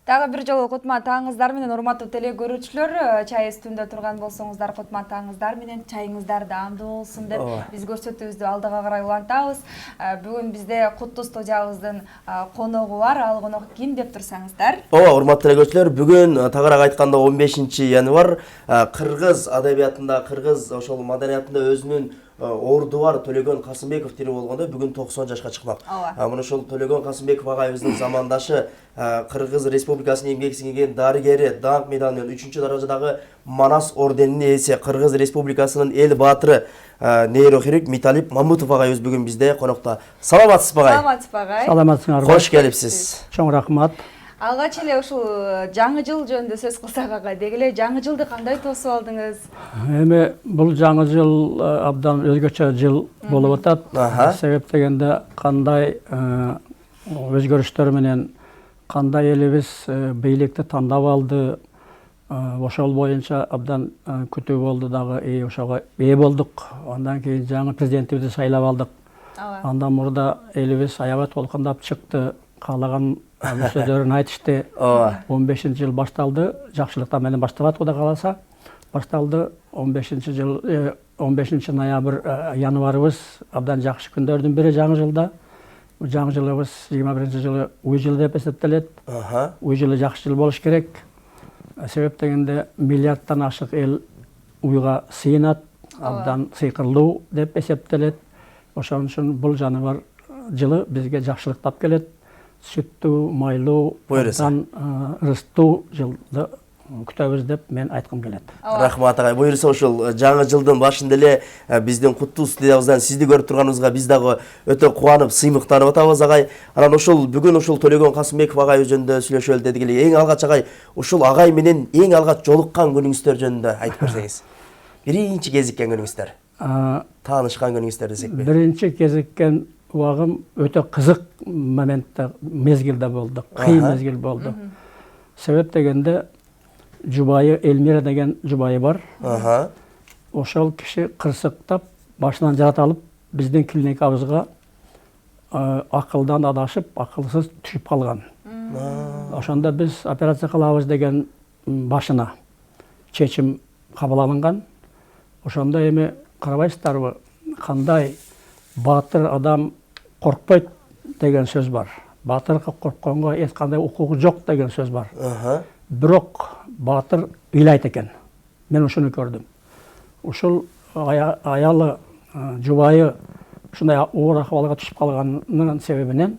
Дагы бир жолу кутман таңыңыздар менен урматтуу теле көрүүчүлөр, чай үстүндө турган болсоңуздар кутман таңыңыздар менен чайыңыздар даамдуу болсун деп биз көрсөтүүбүздү алдыга карай улантабыз. Бүгүн бизде куттуу студиябыздын коногу бар. Ал конок ким деп турсаңыздар? Урматтуу теле көрүүчүлөр, бүгүн тагыраак айтканда 15-январь кыргыз адабиятында, кыргыз ошол маданиятында өзүнүн орду бар Төлөгөн Касымбеков тирүү болгондо бүгүн 90 жашка чыкмак. Мына ошол Төлөгөн Касымбеков агайыбыздын замандашы Кыргыз Республикасынын эмгек сиңирген дарыгери, даңк медалынын 3-даражадагы Манас орденинин ээси, Кыргыз Республикасынын эл баатыры Нейрохирург Миталип Мамытов агайыбыз бүгүн бизде конокто. Саламатсызбы агай? Саламатсызбы агай? Саламатсыңар. Кош келипсиз. Чоң рахмат. Алгач эле ушул жаңы жыл жөнүндө сөз кылсак агай, деги эле жаңы жылды кандай тосуп алдыңыз? Эми бул жаңы жыл абдан өзгөчө жыл болуп атат. Себеп дегенде кандай өзгөрүштөр менен кандай элибиз бийликти тандап алды, ошол боюнча абдан күтүү болду дагы, ошого ээ болдук. Андан кийин жаңы президентибизди сайлап алдык. Андан мурда элибиз аябай толкундап чыкты, каалаган сөздөрүн айтышты. 15-жыл башталды, жакшылыктар менен башталат, Кудай кааласа. Башталды 15 ноябрь январыбыз абдан жакшы күндөрдүн бири жаңы жылда. Жаңы жылыбыз 21-жылы уй жылы деп эсептелет. Уй жылы жакшы жыл болуш керек. Себеп дегенде миллиардтан ашык эл уйга сыйынат, абдан сыйкырлуу деп эсептелет. Ошон үчүн бул жаныбар жылы бизге жакшылыктап келет. Сүттүү, майлуу, абдан ырыстуу жылды күтөбүз деп мен айткым келет. Рахмат агай. Буюрса ошол жаңы жылдын башында эле биздин куттуу студиябыздан сизди көрүп турганыбызга биз дагы өтө кубанып, сыймыктанып атабыз агай. Анан бүгүн ошол Төлөгөн Касымбеков агай жөнүндө сүйлөшөлү дедик эле. Эң алгач агай, ошол агай менен эң алгач жолуккан күнүңүздөр жөнүндө айтып берсеңиз. Биринчи кезиккен күнүңүздөр. Таанышкан күнүңүздөр десекпи? Биринчи кезиккен убагым өтө кызык моментте, мезгилде болду. Кыйын мезгил болду. Себеп дегенде жубайы Элмира деген жубайы бар. Ошол киши кырсыктап, башынан жарат алып, биздин клиникабызга акылдан адашып, акылсыз түшүп калган. Ошондо биз операция кылабыз деген башына чечим кабыл алынган. Ошондо эми карабайсыздарбы, кандай баатыр адам коркпойт деген сөз бар. Баатыр коркконго эч кандай укугу жок деген сөз бар. Бирок баатыр ыйлайт экен. Мен ушуну көрдүм. Ушул аялы жубайы ушундай оор акыбалга түшүп калганынын себебинен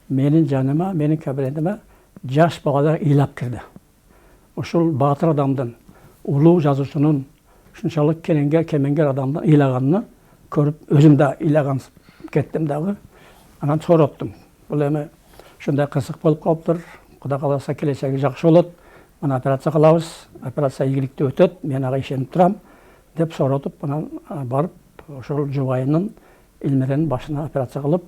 менин жаныма, менин кабинетиме жаш балалар ыйлап кирди. Ушул баатыр адамдын, улуу жазуучунун ушунчалык кемеңгер адамдын ыйлаганын көрүп, өзүм да ыйлаган кеттим дагы. Анан сороттум. Бул эми ушундай кырсык болуп калыптыр. Кудай кааласа келечеги жакшы болот. Мына операция кылабыз. Операция ийгиликтүү өтөт. Мен ага ишенип турам деп соротуп, анан барып ошол жубайынын Элмиренин башына операция кылып,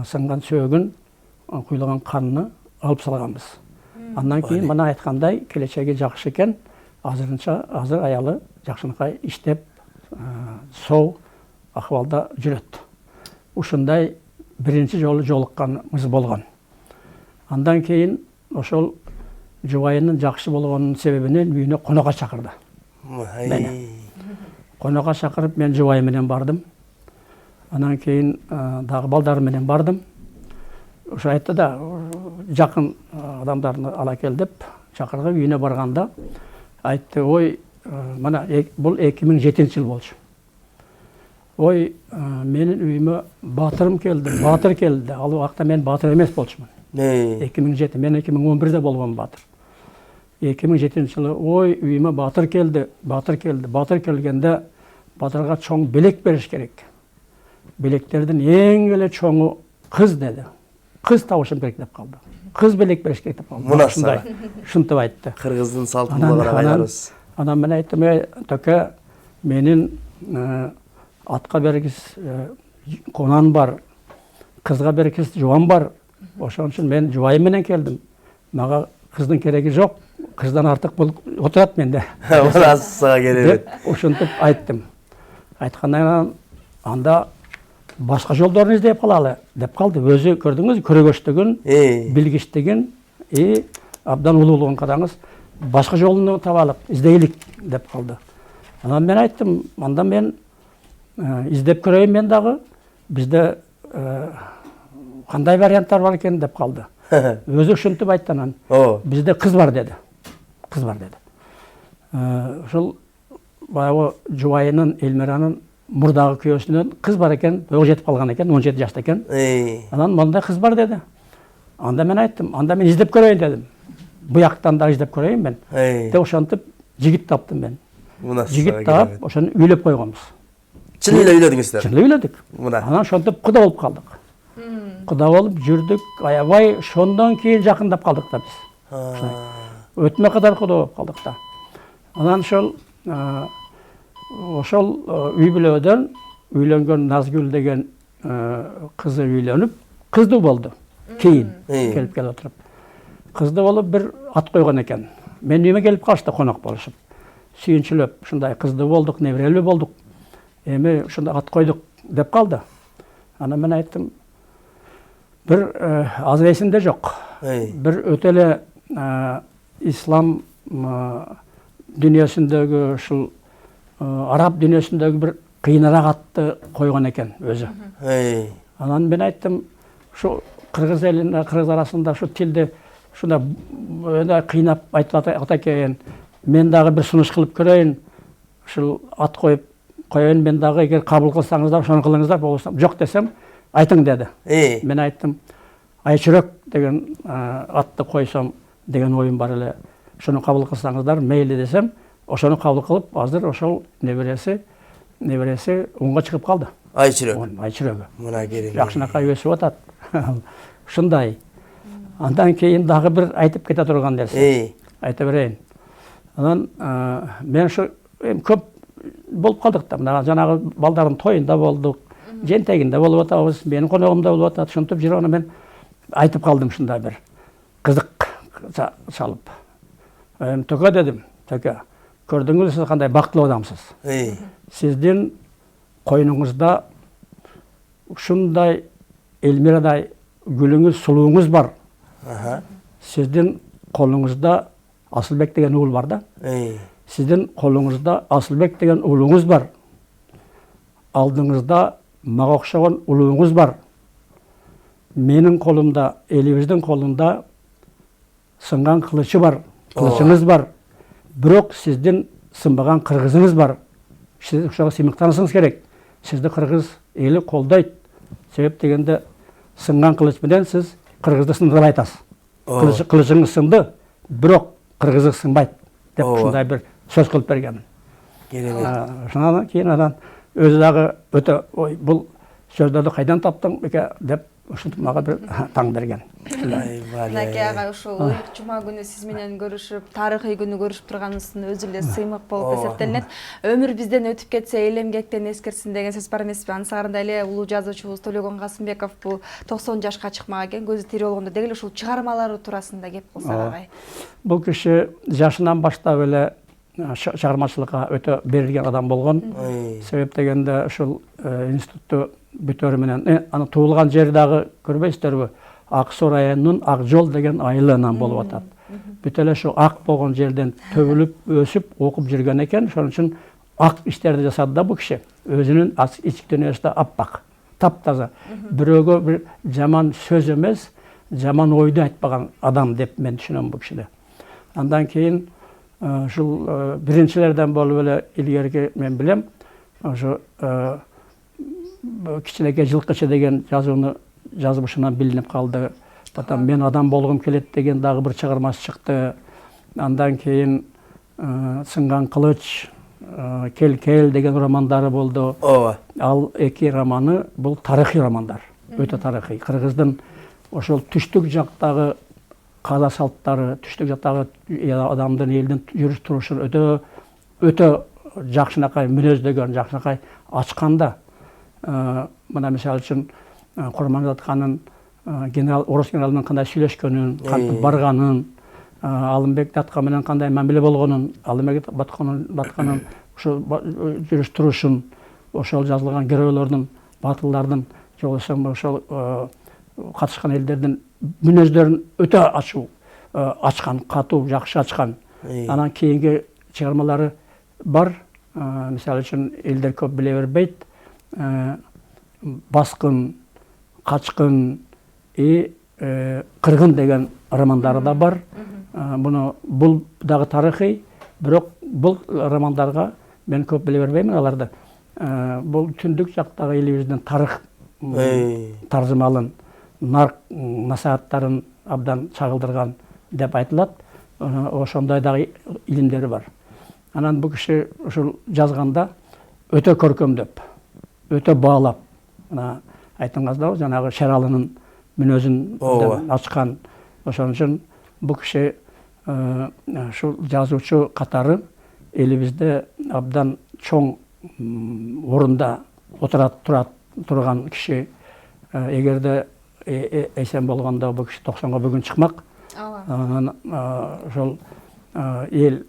сынган сөөгүн, куйлаган канын алып салганбыз. Андан кийин мына айткандай келечеги жакшы экен. Азыр аялы жакшынакай иштеп, соо акыбалда жүрөт. Ушундай биринчи жолу жолукканыбыз болгон. Андан кийин ошол жубайынын жакшы болгонунун себебинен үйүнө конокко чакырды. Конокко чакырып, мен жубайы менен бардым. Анан кийин дагы балдары менен бардым. Ошо айтты да, жакын адамдарды ала кел деп чакырган. Үйүнө барганда айтты, ой, мына бул 2007-жыл болчу. Ой, менин үйүмө баатырым келди, баатыр келди. Ал убакта мен баатыр эмес болчумун. 2007, мен 2011-де болгон баатыр. 2007-жылы, ой, үйүмө баатыр келди, баатыр келди. Баатыр келгенде баатырга чоң белек бериш керек. Белектердин эң эле чоңу кыз деди. Кыз табышым керек деп калды. Кыз белек бериш керек деп калды. Ушундай. Ушинтип айтты. Кыргыздын салтына карабайбыз. Анан мен айттым, төкө, менин атка бергис конан бар, кызга бергис жубан бар. Ошон үчүн мен жубайы менен келдим. Мага кыздын кереги жок. Кыздан артык бул отурат менде. Сага керебет. Ошентип айттым. Айткандан анда башка жолдорун издеп калалы деп калды. Өзү көрдүңүз, көрөгөчтөгөн, билгичтеген, абдан улуулугун караңыз, башка жолун табалык, издейлик деп калды. Анан мен айттым, анда мен издеп көрөйүн мен дагы, бизде кандай варианттар бар экен деп калды. Өзү ушинтип айтты анан. Бизде кыз бар деди. Кыз бар деди. Ошол баягы жубайынын, Элмиранын мурдагы күйөөсүнөн кыз бар экен, бөгө жетип калган экен, 17 жашта экен. Анан мындай кыз бар деди. Анда мен айттым, анда мен издеп көрөйүн дедим. Буяктан да издеп көрөйүн мен. Деп ошентип жигит таптым мен. Жигит таап, ошону үйлөп койгонбуз. Чын эле үйлөдүңүздөр? Чын эле үйлөдүк. Анан ошентип куда болуп калдык. Куда болуп жүрдүк, аябай, ошондон кийин жакындап калдык да биз. Өтмө катар куда болуп калдык да. Анан ошол үй бүлөдөн үйлөнгөн Назгүл деген кызы үйлөнүп, кыздуу болду. Кийин келип отуруп. Кызды болуп бир ат койгон экен. Мен үйүмө келип калышты конок болушуп. Сүйүнчүлөп, ушундай кызды болдук, неберелүү болдук. Эми ушундай ат койдук деп калды. Анан мен айттым, бир аз эсимде жок. Бир өтө эле ислам дүйнөсүндөгү ушул араб дүйнөсүндөгү бир кыйыныраак атты койгон экен өзү. Анан мен айттым, ушу кыргыз элинде, кыргыз арасында ушу тилди ушундай кыйнап айтып атакейин. Мен дагы бир сунуш кылып көрөйүн. Ушул ат коюп коеюн, мен дагы эгер кабыл кылсаңыздар, ошону кылыңыздар, болбосо жок десем, айтың деди. Мен айттым, Айчүрөк деген атты койсом деген оюм бар эле. Ошону кабыл кылсаңыздар, мейли десем, ошону кабыл кылып, азыр ошол небереси унга чыгып калды. Айчүрөк. Айчүрөгү. Мына керек. Жакшынакай өсүп атат. Ушундай. Андан кийин дагы бир айтып кете турган нерсе. Айта берейин. Анан мен ушу көп болуп калдык да. Мына жанагы балдардын тоюнда болдук, жентегинде болуп атабыз, менин коногумда болуп атат. Ушинтип жүрүп анан мен айтып калдым ушундай бир кызык салып. Төкө дедим, төкө, көрдүңүз сиз кандай бактылуу адамсыз. Сиздин койнуңузда ушундай Элмирадай гүлүңүз, сулууңуз бар. Сиздин колуңузда Асылбек деген уул бар да. Сиздин колуңузда Асылбек деген уулуңуз бар. Алдыңызда мага окшогон улууңуз бар. Менин колумда, элибиздин колунда сынган кылычы бар, кылычыңыз бар. Бирок сиздин сынбаган кыргызыңыз бар. Сиз ошого сыймыктанышыңыз керек. Сизди кыргыз эли колдойт. Себеп дегенде сынган кылыч менен сиз кыргызды сындырып айтасыз. Кылычыңыз сынды, бирок кыргызы сынбайт деп ушундай бир сөз кылып берген. Ошондон кийин анан өзү дагы өтө бул сөздөрдү кайдан таптың деп ушинтип мага бир таң берген. Наке ага ушул жума күнү сиз менен көрүшүп, тарыхый күнү көрүшүп турганыбыздын өзү эле сыймык болуп эсептелинет. Өмүр бизден өтүп кетсе, эл эмгектен эскерсин деген сөз бар эмеспи? Ансыгарында эле улуу жазуучубуз Төлөгөн Касымбеков бул 90 жашка чыкмак экен, көзү тирүү болгондо деги эле ушул чыгармалары туурасында кеп кылсак агай. Бул киши жашынан баштап эле чыгармачылыкка өтө берилген адам болгон. Себеп дегенде ушул институтту бүтөрү менен аны туулган жери дагы көрбөйсүздөрбү? Ак Суу районунун Ак Жол деген айылынан болуп атат. Бүт эле ошо ак болгон жерден төгүлүп, өсүп, окуп жүргөн экен. Ошон үчүн ак иштерди жасады да бул киши. Өзүнүн ички дүйнөсү да аппак, таптаза. Бирөөгө бир жаман сөз эмес, жаман ойду айтпаган адам деп мен түшүнөм бул кишиди. Андан кийин ушул биринчилерден болуп эле илгерки мен билем, ошо кичинекей жылкычы деген жазууну жазбышынан билинип калды. Потом мен адам болгум келет деген дагы бир чыгармасы чыкты. Андан кийин сынган кылыч, кел деген романдары болду. Ал эки романы бул тарыхый романдар. Өтө тарыхый. Кыргыздын ошол түштүк жактагы каада салттары, түштүк жактагы адамдын элдин жүрүш турушу өтө жакшынакай мүнөздөгөн, жакшынакай ачканда. Мына мисалы үчүн Курманбек атканын генерал, орус генералынан кандай сүйлөшкөнүн, кантип барганын, Алымбек Датка менен кандай мамиле болгонун, Алымбек Батканын ошо жүрүш турушун, ошол жазылган геройлордун, батылдардын, жолсом ошол катышкан элдердин мүнөздөрүн өтө ачуу ачкан, катуу, жакшы ачкан. Анан кийинки чыгармалары бар. Мисалы үчүн элдер көп биле бербейт. Баскын, Качкын, Кыргын деген романдары да бар. Бул дагы тарыхый, бирок бул романдарга мен көп биле бербеймин аларды. Бул түндүк жактагы элибиздин тарых таржымалын, нарк насааттарын абдан чагылдырган деп айтылат. Ошондой дагы илимдери бар. Анан бул киши ушул жазганда өтө көркөмдөп, өтө баалап, айтыңызда жанагы Шералынын мүнөзүн ачкан. Ошон үчүн бул киши ушул жазуучу катары элибизде абдан чоң орунда турган киши. Эгерде эсен болгондо бул киши 90га бүгүн чыкмак. Анан ошол эл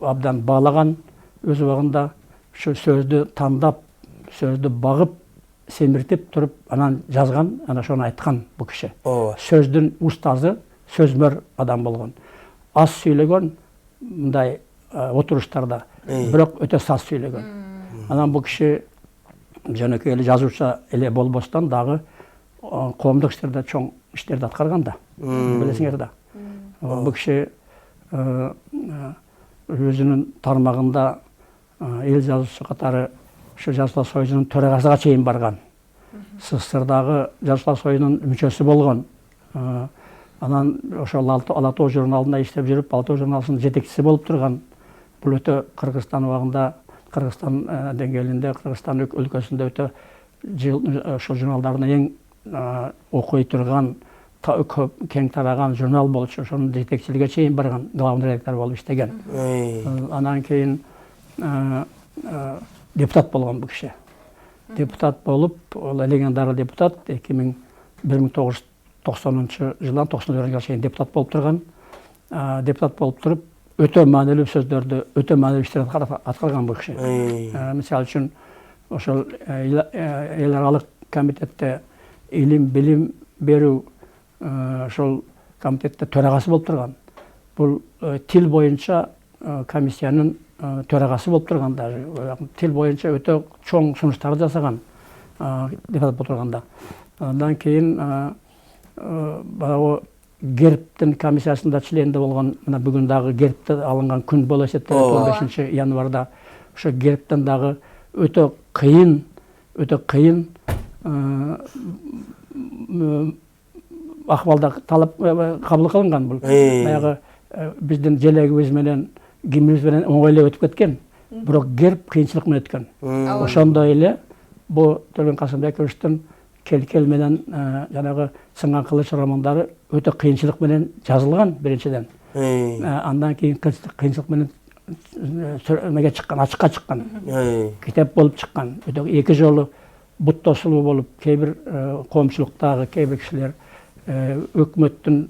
абдан баалаган, өз убагында ушу сөздү тандап, сөздү багып, семиртип туруп, анан жазган, анан ошону айткан бул киши. Сөздүн устазы, сөзмөр адам болгон. Аз сүйлөгөн мындай отуруштарда, бирок өтө саз сүйлөгөн. Анан бул киши жөнөкөй эле жазуучу эле болбостон дагы коомдук иштерде чоң иштерди аткарган да. Билесиңер да. Бул киши өзүнүн тармагында эл жазуучусу катары ушу Жазуучулар союзунун төрагасыга чейин барган. СССРдагы Жазуучулар союзунун мүчөсү болгон. Анан ошол Ала тоо журналында иштеп жүрүп, Ала тоо журналынын жетекчиси болуп турган. Бул өтө Кыргызстан убагында, Кыргызстан деңгээлинде, Кыргызстан өлкөсүндө өтө ошол журналдардын эң окуй турган, кең тараган журнал болчу. Ошонун жетекчилиге чейин барган, главный редактор болуп иштеген. Анан кийин депутат болгон бул киши. Депутат болуп, легендар депутат 1990-жылдан 94-жылга чейин депутат болуп турган. Депутат болуп туруп, өтө маанилүү сөздөрдү, өтө маанилүү иштерди аткарган бул киши. Мисалы үчүн ошол эл аралык комитетте илим, билим берүү ошол комитетте төрагасы болуп турган. Бул тил боюнча комиссиянын төрагасы болуп турган, даже тил боюнча өтө чоң сунуштарды жасаган депутат болуп турганда. Андан кийин баягы Гербтин комиссиясында членде болгон, мына бүгүн дагы Гербте алынган күн болуп эсептелет 15 январда. Ошо Гербтен дагы өтө кыйын акыбалда кабыл кылынган бул. Баягы биздин желегибиз менен, гимнибиз менен оңойлоп өтүп кеткен. Бирок Герб кыйынчылык менен өткөн. Ошондой эле бул Төлөгөн Касымбековдун Кел менен жанагы Сынган кылыч романдары өтө кыйынчылык менен жазылган биринчиден. Андан кийин кыйынчылык менен неге чыккан, ачыкка чыккан. Китеп болуп чыккан. Өтө эки жолу бут тосулуу болуп, кээ бир коомчулуктагы кээ бир кишилер өкмөттүн,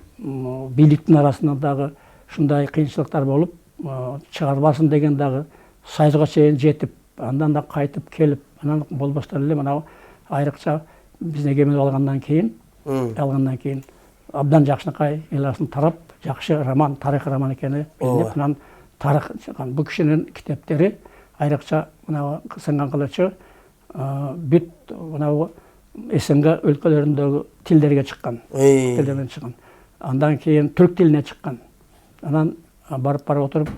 бийликтин арасында дагы ушундай кыйынчылыктар болуп, чыгарбасын деген дагы сайызга чейин жетип, андан да кайтып келип, анан болбостон эле мына айрыкча биздин эгемендик алгандан кийин абдан жакшынакай эл арасында тарап, жакшы роман, тарых роман экени билинип, анан тарых чыккан. Бул кишинин китептери айрыкча мына Сынган кылычы бүт мына СНГ өлкөлөрүндөгү тилдерге чыккан. Тилдерден чыккан. Андан кийин түрк тилине чыккан. Анан барып отуруп,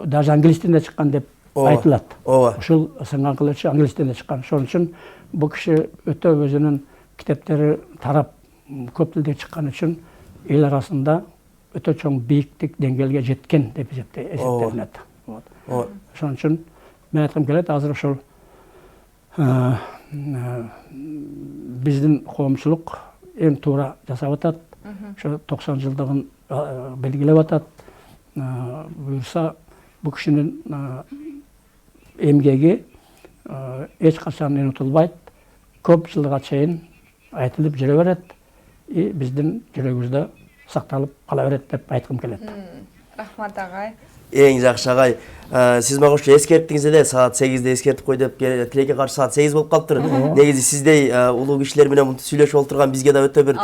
даже англис тилинде чыккан деп айтылат. Ушул Сынган кылычы англис тилинде чыккан. Ошон үчүн бул киши өтө өзүнүн китептери тарап, көп тилде чыккан үчүн эл арасында өтө чоң бийиктик деңгээлге жеткен деп эсептелинет. Ошон үчүн мен айткым келет, азыр ошол биздин коомчулук эң туура жасап атат. Ошо 90 жылдыгын белгилеп атат. Буюрса бул кишинин эмгеги эч качан унутулбайт. Көп жылга чейин айтылып жүрө берет. Биздин жүрөгүбүздө сакталып кала берет деп айткым келет. Рахмат агай. Эң жакшы агай. Сиз мага ушу эскерттиңиз эле, саат 8-де эскертип кой деп, тилекке каршы саат 8 болуп калыптыр. Негизи сиздей улуу кишилер менен мынтип сүйлөшүп олтурган бизге да өтө бир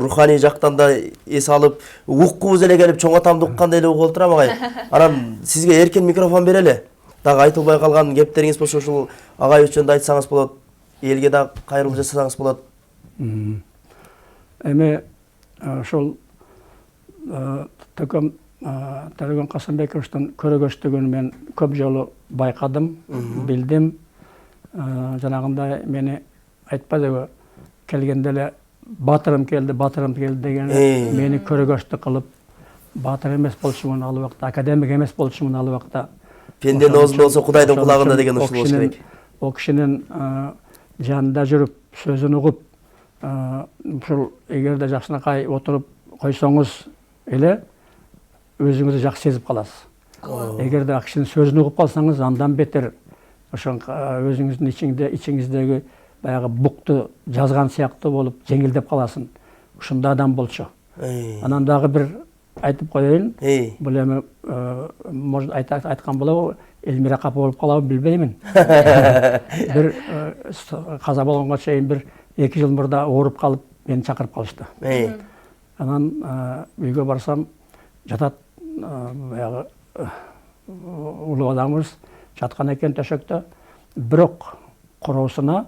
руханий жактан да эс алып, уккубуз эле келип чоң атамды уккандай эле угуп олтурам агай. Анан сизге эркен микрофон берели. Дагы айтылбай калган кептериңиз болсо ушул агай жөнүндө айтсаңыз болот. Элге да кайрылуу жасасаңыз болот. Эми ошол Төлөгөн Касымбековдун көрөгөчтүгүн мен көп жолу байкадым, билдим. Жанагындай мени айтпадыбы, келгенде эле батырым келди деген мени көрөгөчтү кылып, батыр эмес болчумун ал убакта, академик эмес болчумун ал убакта. Пенденин оозунда болсо Кудайдын кулагында деген ушул болуш керек. О кишинин жанында жүрүп, сөзүн угуп, ушул эгерде жакшынакай отуруп койсоңуз эле өзүңүздү жакшы сезип каласыз. Эгерде ал кишинин сөзүн угуп калсаңыз, андан бетер ошо өзүңүздүн ичиңиздеги баягы букту жазган сыяктуу болуп жеңилдеп каласың. Ушундай адам болчу. Анан дагы бир айтып коеюн. Бул эми может айткан болобу, Элмира капа болуп калабы билбеймин. Бир каза болгонго чейин бир 2 жыл мурда ооруп калып, мени чакырып калышты. Анан үйгө барсам, жатат баягы улуу адамыбыз жаткан экен төшөктө. Бирок короосуна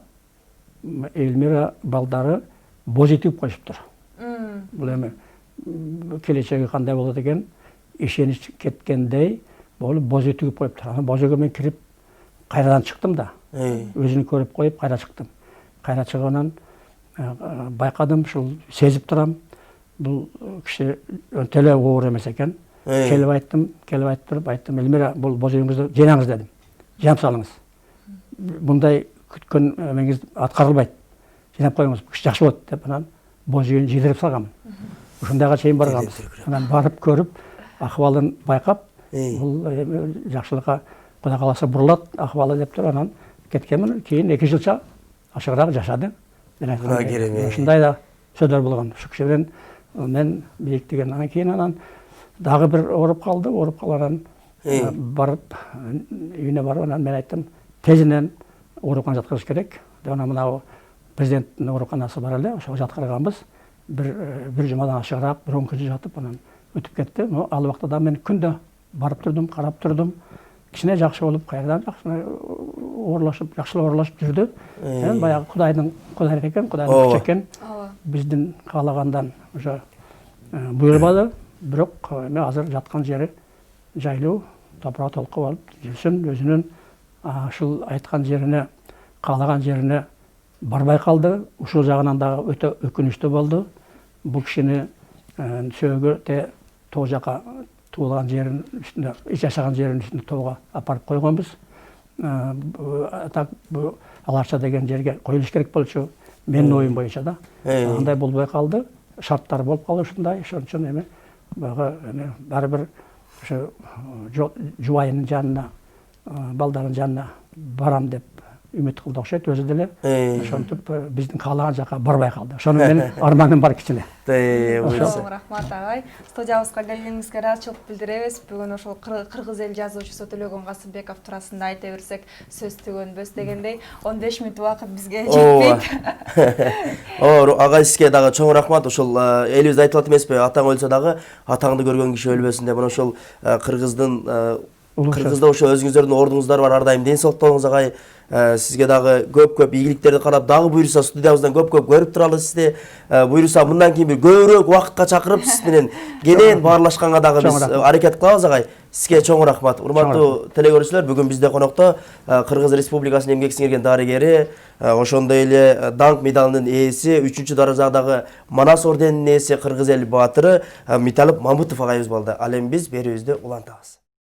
Элмира балдары божий тигип коюшуптур. Бул эми келечеги кандай болот экен, ишенич кеткендей болуп божий тигип коюптур. Анан божойго мен кирип кайрадан чыктым да. Өзүн көрүп коюп кайра чыктым. Кайра чыгып байкадым, ушул сезип турам. Бул киши өтө эле оор эмес экен. Келип айттым, Элмира, бул божоюңузду жыйнаңыз дедим. Жыйнап салыңыз. Мындай күткөн эмеңиз аткарылбайт. Жыйнап коюңуз, киши жакшы болот деп анан божоюн жыйдырып салгам. Ушундайга чейин барганбыз. Анан барып көрүп, акыбалын байкап, бул жакшылыкка Кудай кааласа бурулат акыбалы деп туруп анан кеткенмин. Кийин 2 жылча ашыгыраак жашады. Ушундай да сөздөр болгон. Ушу киши менен мен бириктиген. Анан кийин дагы бир ооруп калгандан барып үйүнө барып анан мен айттым, тезинен ооруканага жаткырыш керек. Анан мына президенттин ооруканасы бар эле, ошого жаткырганбыз. Бир жумадан ашыгыраак, бир 10 күн жатып анан өтүп кетти. Ал убакта да мен күндө барып турдум, карап турдум. Кичине жакшы болуп, кайрадан жакшылап оорулашып жүрдү. Мен баягы Кудайдык экен, Кудайдын күчү экен. Биздин каалагандан уже буйрбады. Бирок эми азыр жаткан жери жайлуу, топурак толкуп алып жүрсүн, өзүнүн ушул айткан жерине, каалаган жерине барбай калды. Ушул жагынан дагы өтө өкүнүчтүү болду. Бул кишини сөөгө тоо жака туулган жерин үстүнө, жашаган жерин үстүнө тоого апарып койгонбуз. Так аларча деген жерге коюлуш керек болчу. Менин оюм боюнча да. Андай болбой калды. Шарттар болуп калды ушундай. Ошон үчүн эми баары бир ошо жубайынын жанына, балдардын жанына барам деп үмүт кылды окшойт өзү деле. Ошентип биздин каалаган жака барбай калды. Ошону менин арманым бар кичине. Рахмат агай. Студиябызга келгениңизге ыраазычылык билдиребиз. Бүгүн ошол кыргыз эл жазуучусу Төлөгөн Касымбеков туурасында айта берсек, сөз түгөнбөс дегендей 15 мүнөт убакыт бизге жетпейт. Агай сизге дагы чоң рахмат. Ошол элибиз айтылат эмеспи, атаң өлсө дагы атаңды көргөн киши өлбөсүн деп. Ошол Кыргызда ошо өзүңүздөрдүн ордуңуздар бар, ар дайым ден соолук болуңуз агай. Сизге дагы көп ийгиликтерди карап, дагы буйруса студиябыздан көп көрүп туралы сизди. Буйруса мындан кийин бир көбүрөөк убакытка чакырып сиз менен кенен баарлашканга дагы биз аракет кылабыз агай. Сизге чоң рахмат. Урматтуу телекөрүүчүлөр, бүгүн бизде конокто Кыргыз Республикасынын эмгек сиңирген дарыгери, ошондой эле даңк медалынын ээси, 3-даражадагы Манас орденинин ээси Кыргыз эл баатыры Миталип Мамытов агайыбыз болду. Ал эми биз берүүбүздү улантабыз.